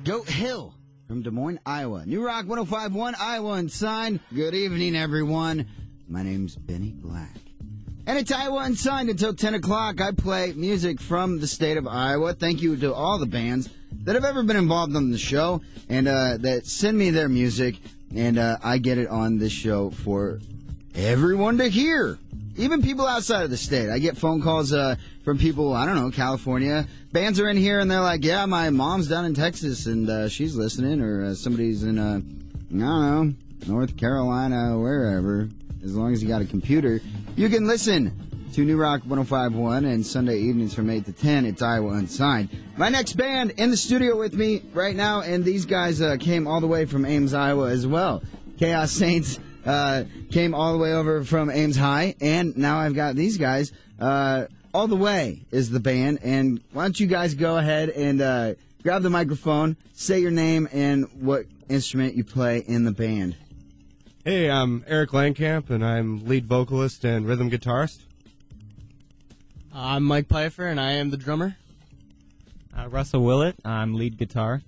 Goat Hill from Des Moines, Iowa. New Rock 105.1, Iowa Unsigned. Good evening, everyone. My name's Benny Black. And it's Iowa Unsigned until 10 o'clock. I play music from the state of Iowa. Thank you to all the bands that have ever been involved on the show and that send me their music. And I get it on this show for everyone to hear. Even people outside of the state. I get phone calls from people, I don't know, California. Bands are in here and they're like, yeah, my mom's down in Texas and she's listening. Or somebody's in, I don't know, North Carolina, wherever. As long as you got a computer, you can listen to New Rock 105.1 and Sunday evenings from 8 to 10. It's Iowa Unsigned. My next band in the studio with me right now, and these guys came all the way from Ames, Iowa as well. Chaos Saints came all the way over from Ames High, and now I've got these guys. All the Way is the band, and why don't you guys go ahead and grab the microphone, say your name, and what instrument you play in the band. Hey, I'm Eric Langkamp, and I'm lead vocalist and rhythm guitarist. I'm Mike Pfeiffer, and I am the drummer. Russell Willett, I'm lead guitar.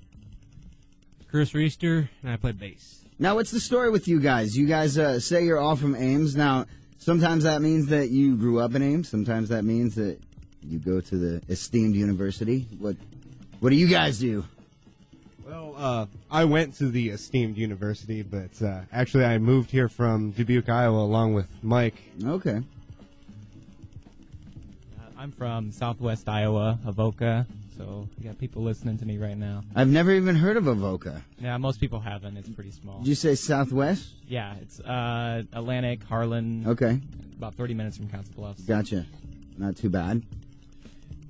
Chris Reister, and I play bass. Now, what's the story with you guys? You guys say you're all from Ames. Now, sometimes that means that you grew up in Ames. Sometimes that means that you go to the esteemed university. What do you guys do? Well, I went to the esteemed university, but actually I moved here from Dubuque, Iowa, along with Mike. Okay. I'm from Southwest Iowa, Avoca, so you got people listening to me right now. I've never even heard of Avoca. Yeah, most people haven't. It's pretty small. Did you say Southwest? Yeah, it's Atlantic, Harlan. Okay. About 30 minutes from Council Bluffs. Gotcha. Not too bad.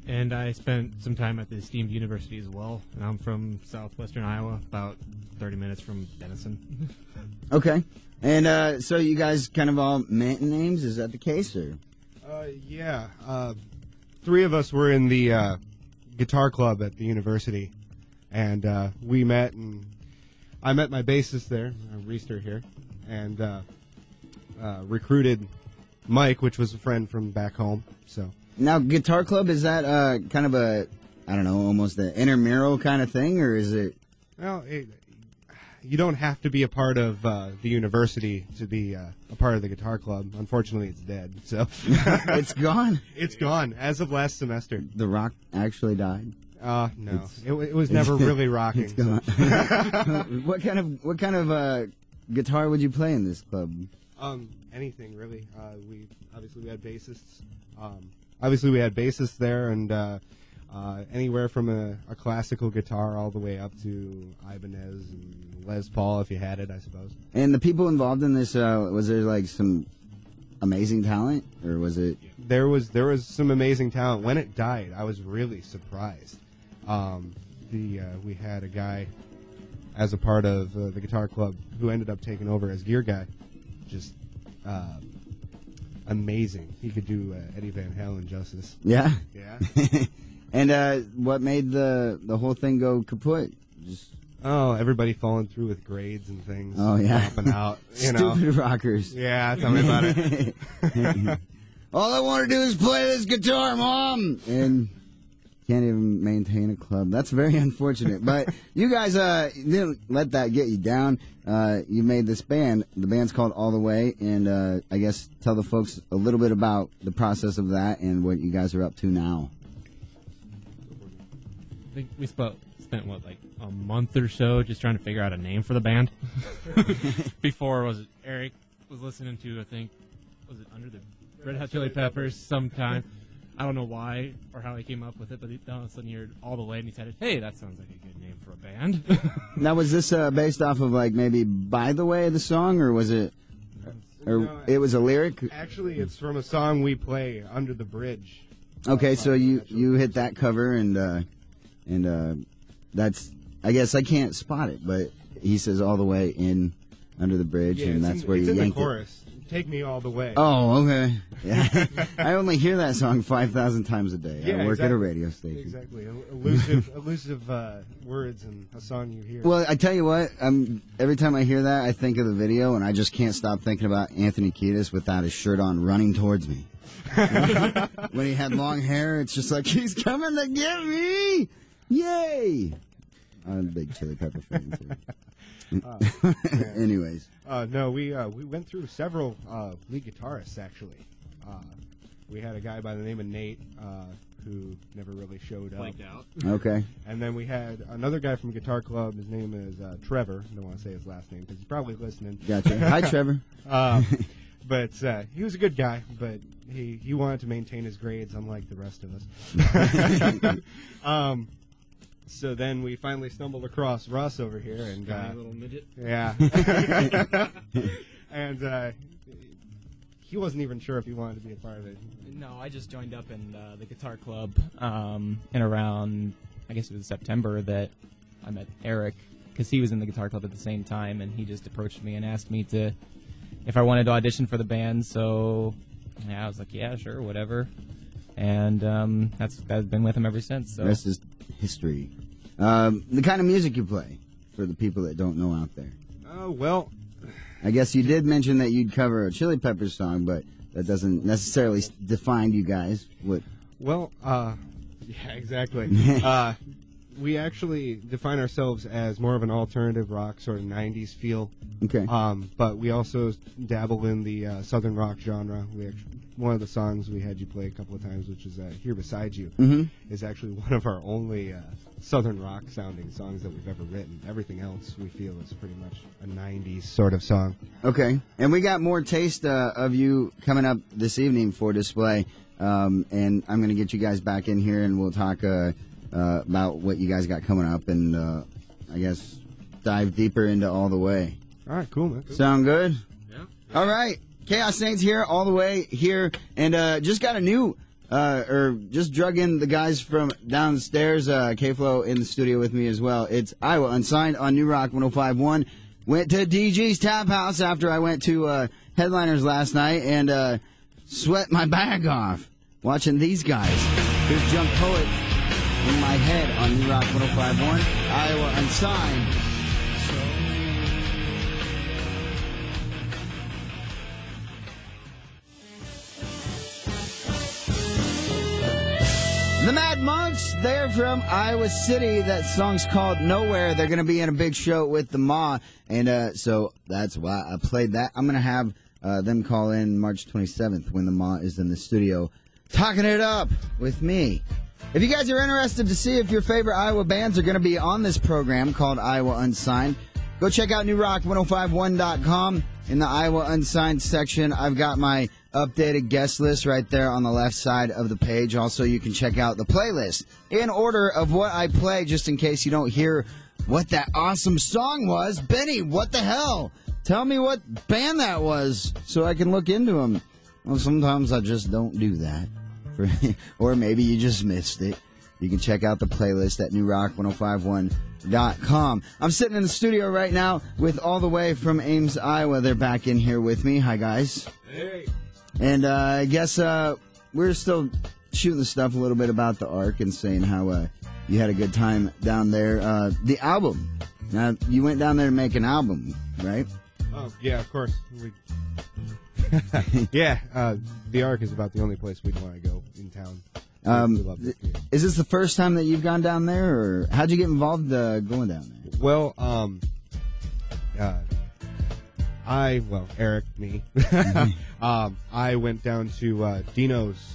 And I spent some time at the esteemed university as well. And I'm from southwestern Iowa, about 30 minutes from Denison. Okay. And so you guys kind of all met in Ames? Is that the case? Or? Yeah. Three of us were in the guitar club at the university, and we met, and I met my bassist there, Reister here, and recruited Mike, which was a friend from back home. So now, guitar club, is that kind of a, I don't know, almost an intramural kind of thing, or is it? Well, you don't have to be a part of the university to be a part of the guitar club. Unfortunately, it's dead. So it's gone. It's gone as of last semester. The rock actually died. No, it was never really rocking. It's gone. What kind of guitar would you play in this club? Anything really. We had bassists. We had bassists there, and anywhere from a classical guitar all the way up to Ibanez and Les Paul, if you had it, I suppose. And the people involved in this, was there like some amazing talent, or was it? There was some amazing talent. When it died, I was really surprised. We had a guy as a part of the guitar club who ended up taking over as gear guy. Just amazing. He could do Eddie Van Halen justice. Yeah. Yeah. And what made the whole thing go kaput? Just everybody falling through with grades and things. Oh yeah, popping out. Stupid rockers. Yeah, tell me about it. All I want to do is play this guitar, Mom, and can't even maintain a club. That's very unfortunate. But you guys didn't let that get you down. You made this band. The band's called All the Way, and I guess tell the folks a little bit about the process of that and what you guys are up to now. I think we spent, like a month or so just trying to figure out a name for the band. Before, Eric was listening to, I think, was it Under the Red Hot Chili Peppers sometime. I don't know why or how he came up with it, but all of a sudden he heard All the Way and he said, hey, that sounds like a good name for a band. Now, was this based off of like maybe By the Way, the song, or was it, it was a lyric? Actually, it's from a song we play, Under the Bridge. Okay, so you hit that cover, and that's, I guess I can't spot it, but he says All the Way in Under the Bridge, and that's where you yanked the chorus. Take me all the way. Oh, okay. Yeah. I only hear that song 5,000 times a day. Yeah, I work at a radio station. Exactly. Elusive words in a song you hear. Well, I tell you what, every time I hear that, I think of the video, and I just can't stop thinking about Anthony Kiedis without his shirt on running towards me. When he had long hair, it's just like, he's coming to get me! Yay! I'm a big Chili Pepper fan too. Man. Anyways, No, we went through several lead guitarists actually. We had a guy by the name of Nate who never really showed up. Blanked out. okay. And then we had another guy from Guitar Club. His name is Trevor. I don't want to say his last name because he's probably listening. Gotcha. Hi, Trevor. But he was a good guy, but he wanted to maintain his grades, unlike the rest of us. So then we finally stumbled across Russ over here, and Tiny little midget. yeah, and he wasn't even sure if he wanted to be a part of it. No, I just joined up in the guitar club in around, I guess it was September that I met Eric, because he was in the guitar club at the same time, and he just approached me and asked me if I wanted to audition for the band. So yeah, I was like, yeah, sure, whatever. And I've been with him ever since. So. The rest is history. The kind of music you play, for the people that don't know out there. Oh well. I guess you did mention that you'd cover a Chili Peppers song, but that doesn't necessarily define you guys. What? Well, yeah, exactly. We actually define ourselves as more of an alternative rock, sort of 90s feel. Okay. But we also dabble in the southern rock genre. One of the songs we had you play a couple of times, which is Here Beside You, is actually one of our only southern rock sounding songs that we've ever written. Everything else we feel is pretty much a 90s sort of song. Okay. And we got more taste of you coming up this evening for display. And I'm going to get you guys back in here, and we'll talk about what you guys got coming up, and I guess dive deeper into All the Way. All right, cool, man. Cool. Sound good? Yeah. All right. Chaos Saints here, All the Way here, and just got a new, just drug in the guys from downstairs, K-Flow in the studio with me as well. It's Iowa Unsigned on New Rock 105.1. Went to DG's Tap House after I went to Headliners last night, and sweat my bag off watching these guys. Here's Junk Poet in my head on New Rock 105.1, Iowa Unsigned. The Mad Monks, they're from Iowa City. That song's called Nowhere. They're going to be in a big show with the Ma, and so that's why I played that. I'm going to have them call in March 27th when the Ma is in the studio talking it up with me. If you guys are interested to see if your favorite Iowa bands are going to be on this program called Iowa Unsigned, go check out newrock1051.com. In the Iowa Unsigned section, I've got my updated guest list right there on the left side of the page. Also, you can check out the playlist in order of what I play, just in case you don't hear what that awesome song was. Benny, what the hell? Tell me what band that was so I can look into them. Well, sometimes I just don't do that. Or maybe you just missed it. You can check out the playlist at newrock1051.com. I'm sitting in the studio right now with All the Way from Ames, Iowa. They're back in here with me. Hi, guys. Hey. And I guess we're still shooting the stuff a little bit about the Ark and saying how you had a good time down there. The album. Now, you went down there to make an album, right? Oh, yeah, of course. Yeah, the Ark is about the only place we'd want to go in town. We love this community. Is this the first time that you've gone down there, or how'd you get involved going down there? Well, Eric, me. I went down to Dino's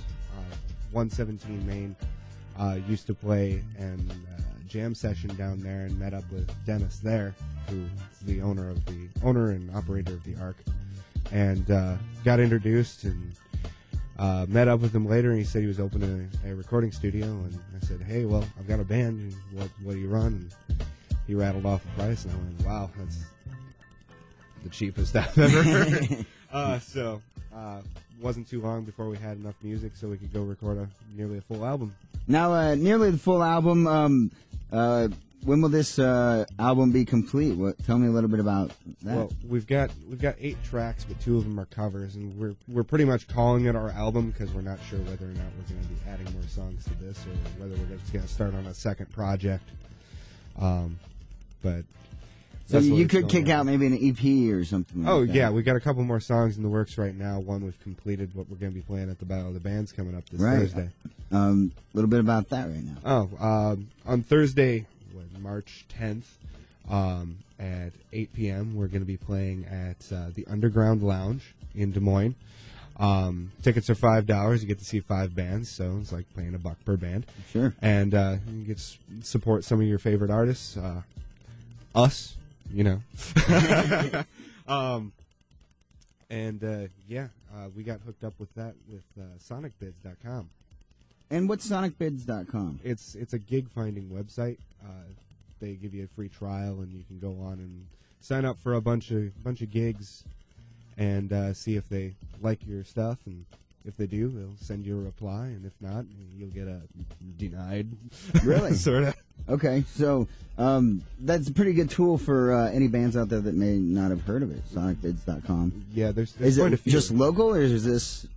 117 Main. Used to play and jam session down there, and met up with Dennis there, who's the owner and operator of the Ark, and got introduced and met up with him later. And he said he was opening a recording studio, and I said, "Hey, well, I've got a band. And what do you run?" And he rattled off a price, and I went, "Wow, that's the cheapest I've ever heard." So wasn't too long before we had enough music so we could go record nearly a full album. Now, nearly the full album. When will this album be complete? Tell me a little bit about that. Well, we've got 8 tracks, but 2 of them are covers, and we're pretty much calling it our album because we're not sure whether or not we're going to be adding more songs to this, or whether we're just going to start on a second project. But so you could kick out maybe an EP or something like that. Oh, yeah, we got a couple more songs in the works right now. One we've completed, what we're going to be playing at the Battle of the Bands coming up this Thursday. A little bit about that right now. On Thursday, March 10th at 8 p.m. We're going to be playing at the Underground Lounge in Des Moines. Tickets are $5. You get to see 5 bands, so it's like playing $1 per band. Sure. And you get to support some of your favorite artists. Us, you know. We got hooked up with that with sonicbids.com. And what's sonicbids.com? It's a gig finding website. They give you a free trial, and you can go on and sign up for a bunch of gigs, and see if they like your stuff. And if they do, they'll send you a reply, and if not, you'll get a denied. Really? Sort of. Okay, so that's a pretty good tool for any bands out there that may not have heard of it. Sonicbids.com. Yeah, there's Is quite a it few. just local, or is this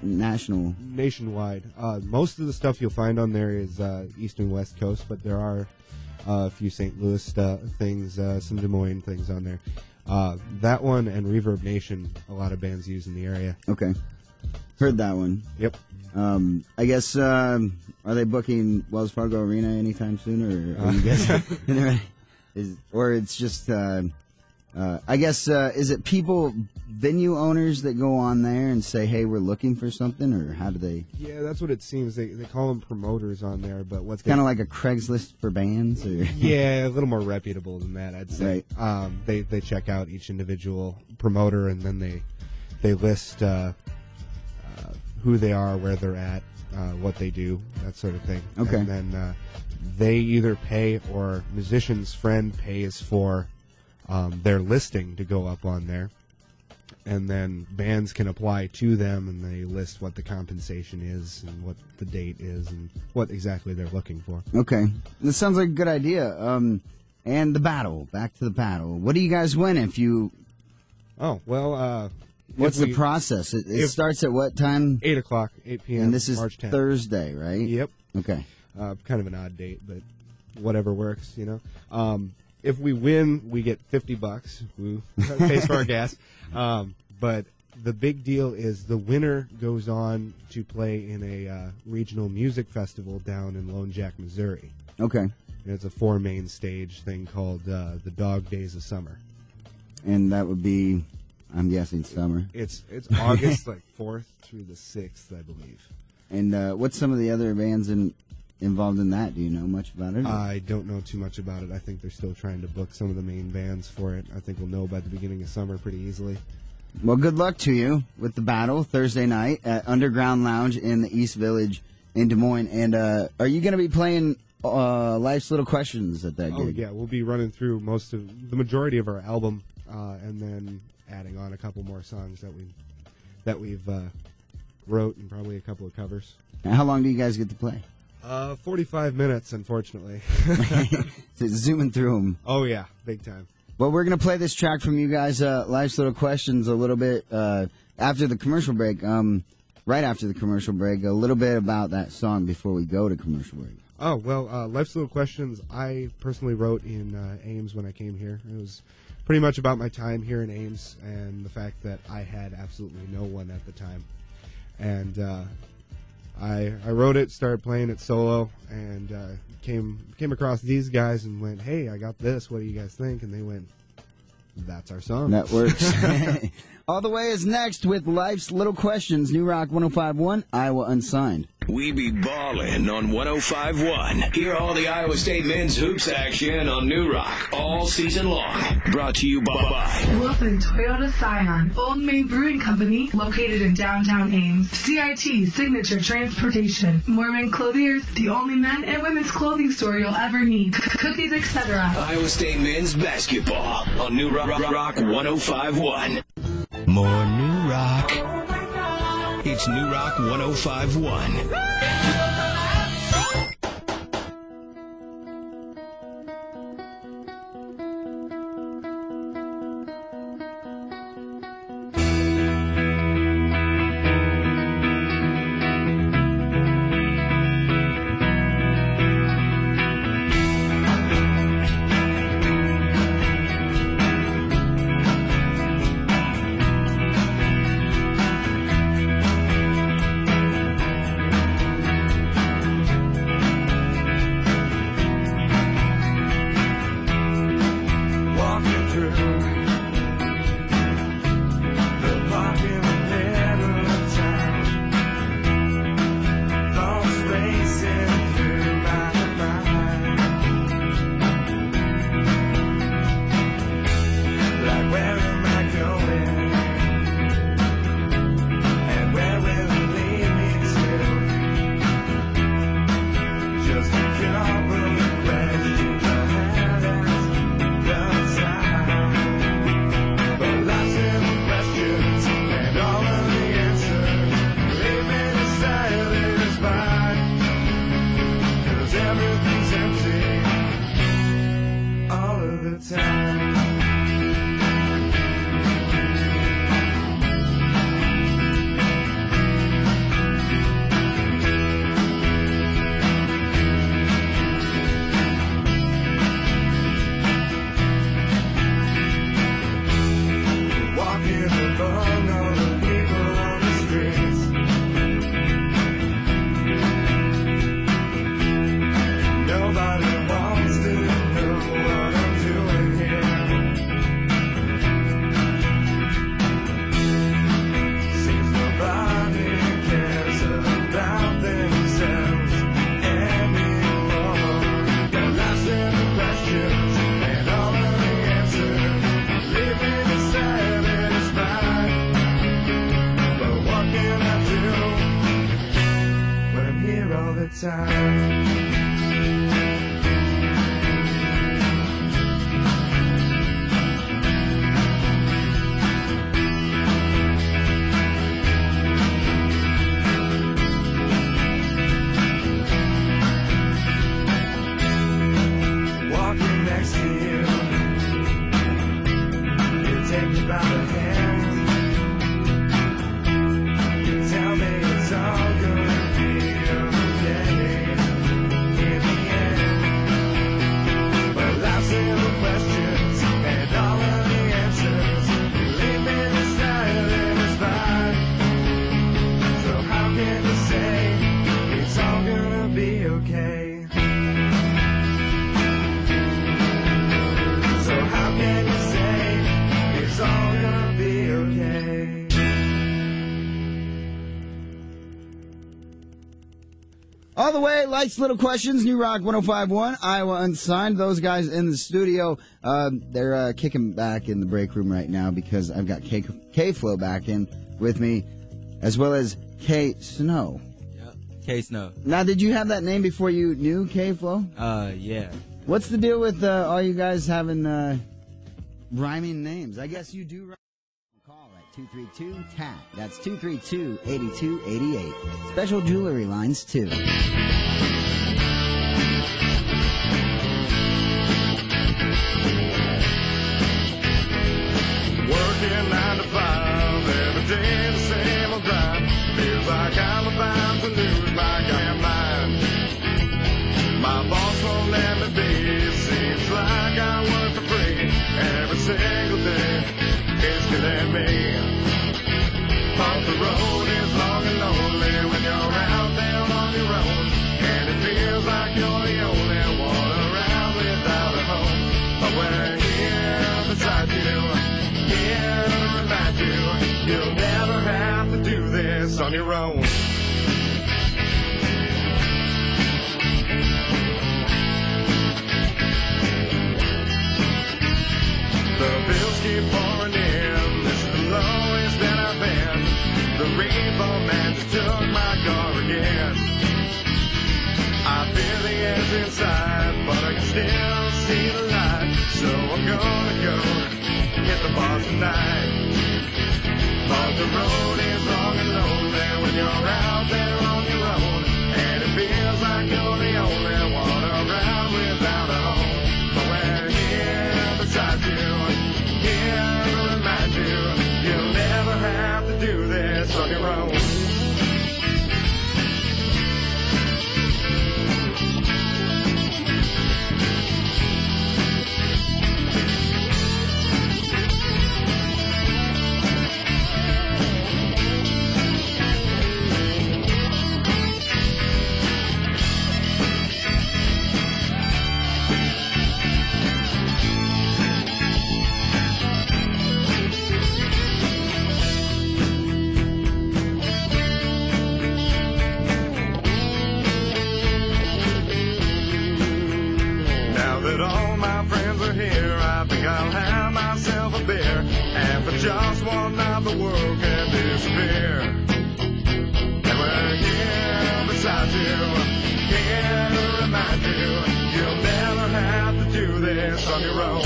national? Nationwide. Most of the stuff you'll find on there is East and West Coast, but there are a few St. Louis things, some Des Moines things on there. That one and Reverb Nation, a lot of bands use in the area. Okay. Heard that one. Yep. I guess, are they booking Wells Fargo Arena anytime soon, or are you guys, or it's just, I guess, is it venue owners that go on there and say, hey, we're looking for something, or how do they? Yeah, that's what it seems. They call them promoters on there, but what's Kind of like a Craigslist for bands, or? Yeah, a little more reputable than that, I'd say. Right. They check out each individual promoter, and then they list who they are, where they're at, what they do, that sort of thing. Okay. And then they either pay, or musician's friend pays for their listing to go up on there. And then bands can apply to them, and they list what the compensation is, and what the date is, and what exactly they're looking for. Okay. This sounds like a good idea. And the battle. Back to the battle. What do you guys win if you... Oh, well... What's the process? It starts at what time? 8 o'clock, 8 p.m. And this is March 10th. Thursday, right? Yep. Okay. Kind of an odd date, but whatever works, you know. If we win, we get $50. Woo. Pays for our gas. But the big deal is the winner goes on to play in a regional music festival down in Lone Jack, Missouri. Okay. And it's a 4-main stage thing called the Dog Days of Summer. And that would be, I'm guessing, summer. It's August like 4th through the 6th, I believe. And what's some of the other bands involved in that? Do you know much about it? I don't know too much about it. I think they're still trying to book some of the main bands for it. I think we'll know by the beginning of summer pretty easily. Well, good luck to you with the battle Thursday night at Underground Lounge in the East Village in Des Moines. And are you going to be playing Life's Little Questions at that gig? Oh, yeah. We'll be running through the majority of our album, and then adding on a couple more songs that we've wrote, and probably a couple of covers. Now, how long do you guys get to play? 45 minutes, unfortunately. So zooming through them. Oh, yeah. Big time. Well, we're going to play this track from you guys, Life's Little Questions, a little bit after the commercial break. Right after the commercial break, a little bit about that song before we go to commercial break. Oh, well, Life's Little Questions, I personally wrote in Ames when I came here. It was pretty much about my time here in Ames and the fact that I had absolutely no one at the time. And I wrote it, started playing it solo, and came across these guys and went, hey, I got this. What do you guys think? And they went, that's our song. That works. All the Way is next with Life's Little Questions, New Rock 105.1, Iowa Unsigned. We be ballin' on 105.1. Hear all the Iowa State men's hoops action on New Rock all season long. Brought to you by Wilson Toyota Scion, Old Main Brewing Company, located in downtown Ames. CIT Signature Transportation, Mormon Clothiers, the only men and women's clothing store you'll ever need. Cookies, etc. Iowa State men's basketball on New Rock 105.1. More New Rock. It's New Rock 105.1. time. Walking next to you, you take me by the hand. You tell me it's all gonna be okay in the end. But life's full of questions and all of the answers. You leave me beside and it's fine. So how can you say it's all gonna be okay? So how can you say it's all gonna be okay? All the way, Lights, Little Questions, New Rock 105.1, Iowa Unsigned. Those guys in the studio, they're kicking back in the break room right now because I've got K-Flow back in with me, as well as K-Snow. Yep, K-Snow. Now, did you have that name before you knew K-Flow? Yeah. What's the deal with all you guys having rhyming names? I guess you do. Call at 232-TAT. That's 232-8288. Special jewelry lines, too. Working 9 to 5, every day the same old grind. Feels like I'm about to lose my goddamn mind. My boss won't let me be. Seems like I work for free every single day. It's killing me. But the road is long and lonely when you're out there on your own, and it feels like you're the only one around without a home. But we're here beside you, here to remind you, you'll never have to do this on your own. The bills keep pouring in. This is the lowest that I've been. The rainbow man just took my car again. I feel the edge inside, but I can still see the light. So I'm gonna go hit the bar tonight. But the road is long and lonely when you're out there on your own, and it feels like you're the only one around without a home. But we're here beside you, here to remind you, you'll never have to do this on your own. Now that all my friends are here, I think I'll have myself a beer. And for just one night the world can disappear. And we're here beside you, here to remind you, you'll never have to do this on your own.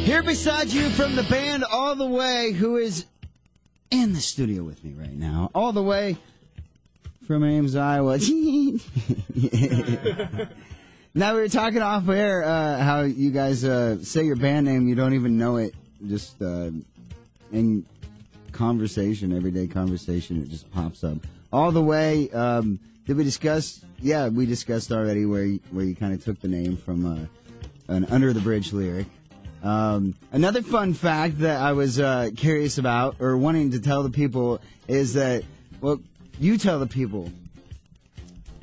Here beside you from the band All the Way, who is in the studio with me right now, all the way from Ames, Iowa. Now, we were talking off air how you guys say your band name, you don't even know it, just in conversation, everyday conversation, it just pops up. All the Way, did we discuss? Yeah, we discussed already where you kind of took the name from an Under the Bridge lyric. Another fun fact that I was curious about or wanting to tell the people is that, well, you tell the people.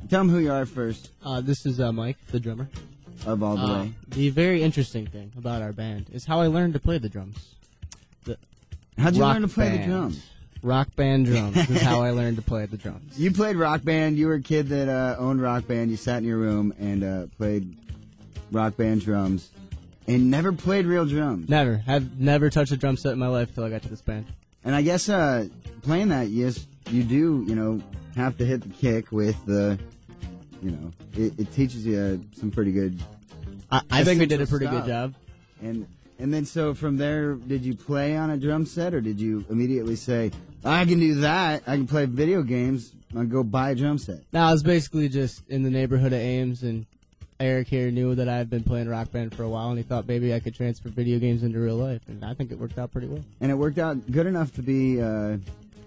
Tell them who you are first. This is Mike, the drummer. Of All the Way. The very interesting thing about our band is how I learned to play the drums. How'd you learn to play band. the drums? Rock band drums is how I learned to play the drums. You played Rock Band. You were a kid that owned Rock Band. You sat in your room and played Rock Band drums and never played real drums. Never. I've never touched a drum set in my life till I got to this band. And I guess playing that, yes, you do, have to hit the kick with the, it teaches you some pretty good. I think we did a pretty stuff. good job. And then so from there, did you play on a drum set or did you immediately say, I can do that, I can play video games, I'll go buy a drum set? No, I was basically just in the neighborhood of Ames, and Eric here knew that I had been playing Rock Band for a while, and he thought maybe I could transfer video games into real life, and I think it worked out pretty well. And it worked out good enough to be the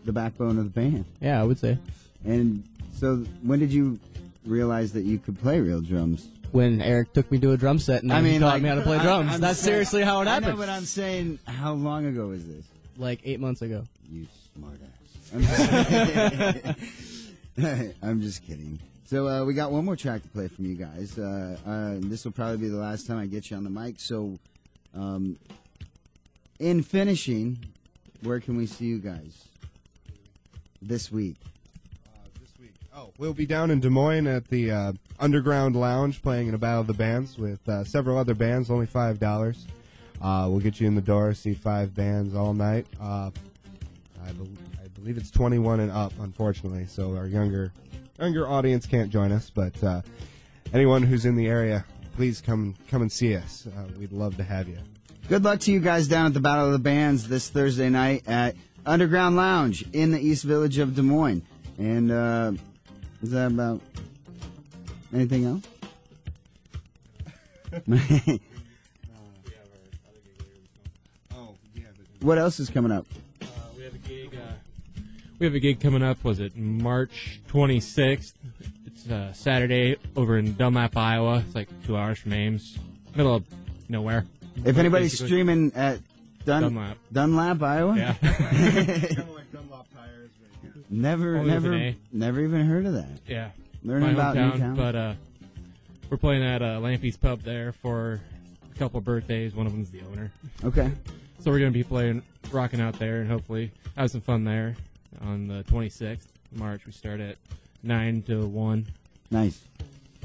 backbone of the band. Yeah, I would say. And so when did you realize that you could play real drums? When Eric took me to a drum set and he taught me how to play drums. That's seriously how it happened. I know, but I'm saying, how long ago was this? Like 8 months ago. You smartass. I'm just kidding. So we got one more track to play from you guys. This will probably be the last time I get you on the mic. So in finishing, where can we see you guys this week? We'll be down in Des Moines at the Underground Lounge playing in a battle of the bands with several other bands, only $5. We'll get you in the door, see 5 bands all night. I believe it's 21 and up, unfortunately, so our younger audience can't join us. But anyone who's in the area, please come and see us. We'd love to have you. Good luck to you guys down at the Battle of the Bands this Thursday night at Underground Lounge in the East Village of Des Moines. And is that about anything else? What else is coming up? We have a gig. We have a gig coming up. Was it March 26th? It's Saturday over in Dunlap, Iowa. It's like 2 hours from Ames, middle of nowhere. If anybody's Basically. streaming at Dunlap, Iowa. Yeah. Never even heard of that. Yeah. Learning about hometown, Newtown. But we're playing at Lampy's Pub there for a couple of birthdays. One of them's the owner. Okay. So we're going to be rocking out there, and hopefully have some fun there on the 26th of March. We start at 9 to 1. Nice.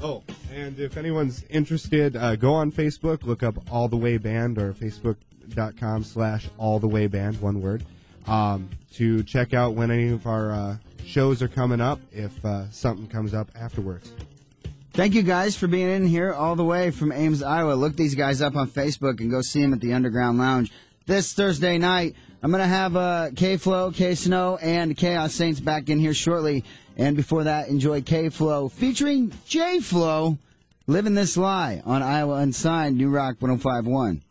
Oh, and if anyone's interested, go on Facebook, look up All the Way Band or facebook.com/allthewayband, one word, to check out when any of our shows are coming up, if something comes up afterwards. Thank you guys for being in here all the way from Ames, Iowa. Look these guys up on Facebook and go see them at the Underground Lounge this Thursday night. I'm going to have K-Flow, K-Snow, and Chaos Saints back in here shortly. And before that, enjoy K-Flow featuring J-Flow, Living This Lie on Iowa Unsigned, New Rock 105.1.